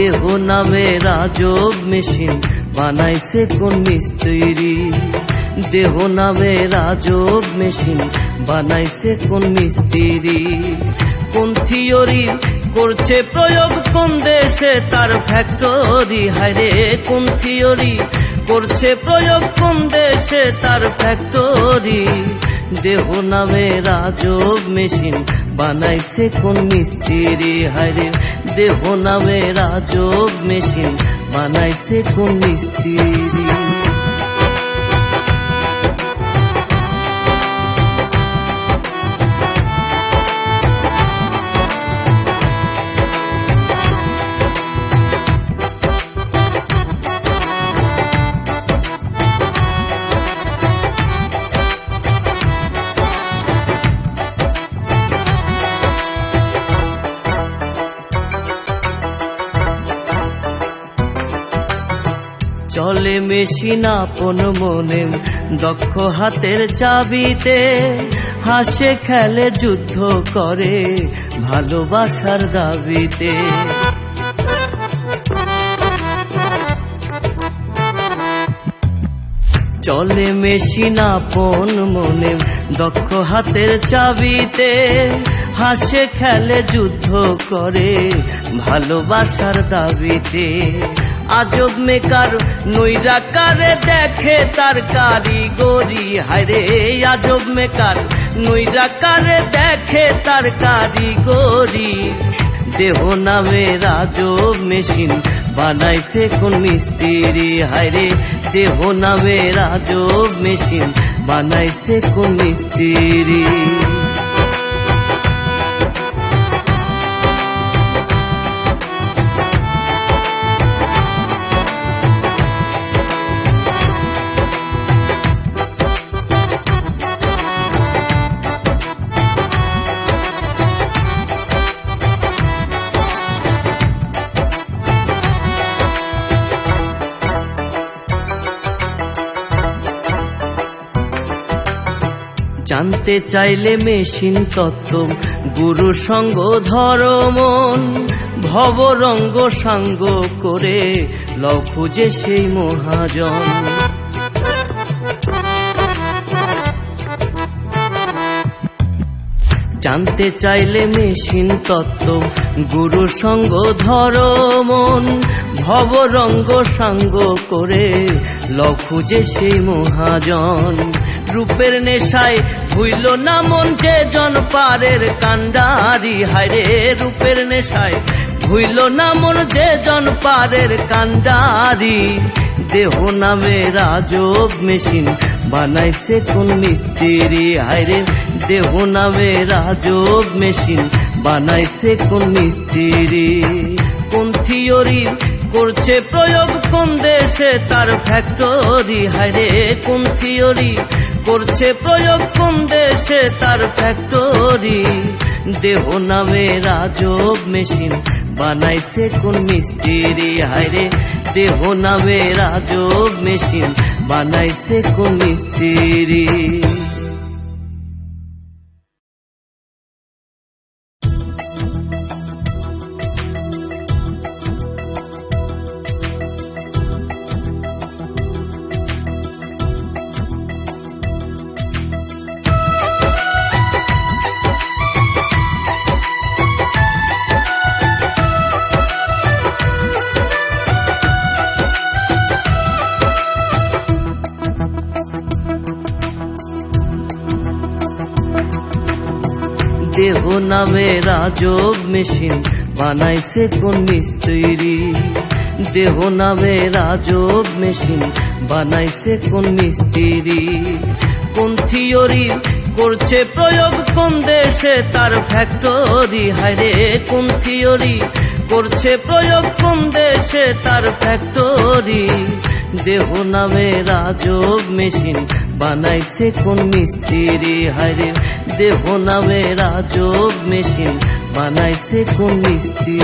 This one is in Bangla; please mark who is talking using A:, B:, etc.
A: দেহ নামে রাজব মেশিন বানাইছে কোন মিস্ত্রি। দেহ নামে রাজব মেশিন বানাইছে কোন মিস্ত্রি। কোন থিওরি করছে প্রয়োগ কোন দেশে তার ফ্যাক্টরি। হায়রে কোন থিওরি করছে প্রয়োগ কোন দেশে তার ফ্যাক্টরি। দেহ নামে রাজব মেশিন বানাইছে কোন মিস্ত্রি। হায়রে দেহ নামে রাজব মেশিন বানাইছে কোন মিস্ত্রি। চলে মেশিন আপন মনে দক্ষ হাতের চাবিতে। হাসে খেলে যুদ্ধ করে ভালোবাসার দাবিতে। চলে মেশিন আপন মনে দক্ষ হাতের চাবিতে। হাসে খেলে যুদ্ধ করে ভালোবাসার দাবিতে। আজব মেকার নৈরাকারে দেখে তার কারিগরি। হায়রে আজব মেকার নৈরাকারে দেখে তার কারিগরি। দেহ নামে রাজব মেশিন বানাইছে কোন মিস্ত্রি। হায়রে দেহ নামে রাজব মেশিন বানাইছে কোন মিস্ত্রি। জানতে চাইলে মেশিন তত্ত্ব গুরু সঙ্গ ধর্মন। ভবরঙ্গ সাঙ্গ করে লও খুঁজে সেই মহাজন। জানতে চাইলে মেশিন তত্ত্ব গুরু সঙ্গ ধর্মন। ভবরঙ্গ সাঙ্গ করে লও খুঁজে সেই মহাজন। রূপের নেশায় ভুইল না মন যে জন পারের কান্ডারি। হায়রে রূপের নেশায় ভুইল না মন যে জন পারের কান্ডারি। দেহ নামে রাজব মেশিন বানাইছে কোন মিস্ত্রি। হায়রে দেহ নামে রাজব মেশিন বানাইছে কোন মিস্ত্রি। কোন থিওরি করছে প্রয়োগ কোন দেশে তার ফ্যাক্টরি। হায়রে কোন থিওরি করছে প্রয়োগ কোন দেশে তার ফ্যাক্টরি। দেহ নামে রাজব মেশিন বানাইছে কোন মিস্ত্রি। হায়রে দেহ নামে রাজব মেশিন বানাইছে কোন মিস্ত্রি। দেহ নামে রাজব মেশিন বানাইছে কোন মিস্ত্রি। দেহ নামে রাজব মেশিন বানাইছে কোন মিস্ত্রি। কোন থিওরি করছে প্রয়োগ কোন দেশে তার ফ্যাক্টরি। হায়রে কোন থিওরি করছে প্রয়োগ কোন দেশে তার ফ্যাক্টরি। দেহ নামে রাজব মেশিন বানাইছে কোন মিস্ত্রি। হায়রে দেহ নামে রাজব মেশিন বানাইছে কোন মিস্ত্রি।